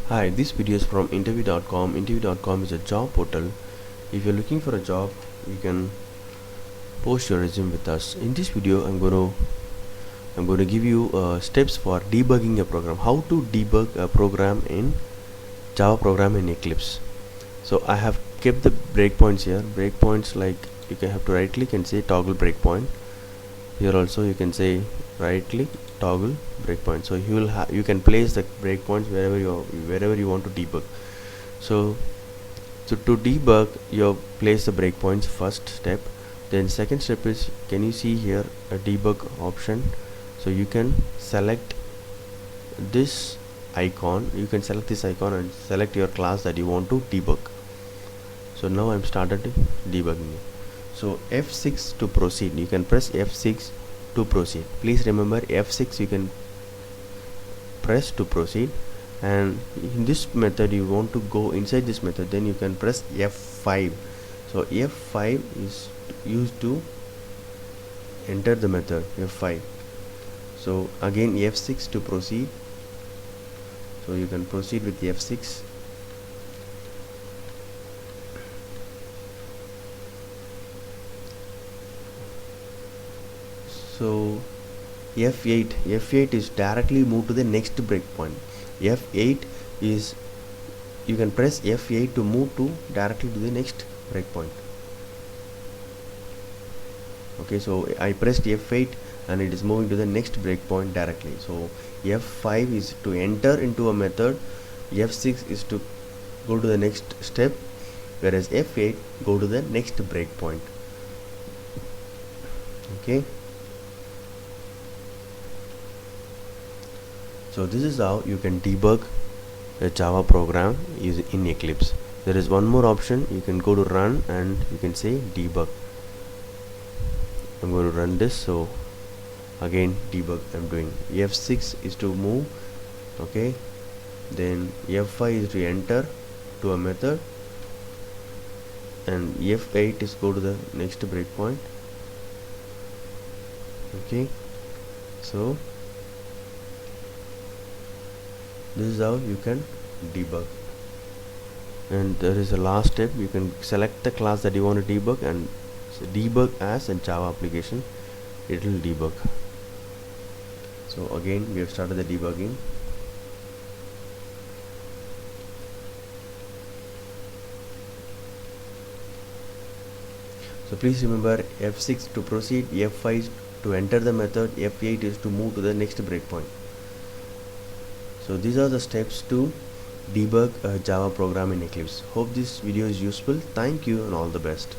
Hi, this video is from interview.com. Interview.com is a job portal. If you're looking for a job, you can post your resume with us. In this video, I'm going to give you steps for debugging a program. How to debug a program in Java program in Eclipse. So I have kept the breakpoints here. Breakpoints, like you can have to right click and say toggle breakpoint. Here also you can say right click toggle breakpoint. So you can place the breakpoints wherever you want to debug. So to debug, you place the breakpoints first step. Then second step is, can you see here a debug option? So you can select this icon. You can select this icon and select your class that you want to debug. So now I'm started debugging. So F6 to proceed. You can press F6 to proceed. Please remember, F6 you can press to proceed, and in this method you want to go inside this method, then you can press F5. So F5 is used to enter the method F5. So again F6 to proceed. So you can proceed with F6. So F8 is directly move to the next breakpoint. F8 is, you can press F8 to move to directly to the next breakpoint. Okay, so I pressed F8 and it is moving to the next breakpoint directly. So F5 is to enter into a method, F6 is to go to the next step, whereas F8 go to the next breakpoint. Okay. So this is how you can debug a Java program in Eclipse. There is one more option. You can go to run and you can say debug. I'm going to run this. So again debug I'm doing. F6 is to move, okay, then F5 is to enter to a method, and F8 is go to the next breakpoint. Okay, so this is how you can debug. And there is a last step. You can select the class that you want to debug and debug as a Java application. It will debug. So again we have started the debugging. So please remember, F6 to proceed, F5 to enter the method, F8 is to move to the next breakpoint. So these are the steps to debug a Java program in Eclipse. Hope this video is useful. Thank you and all the best.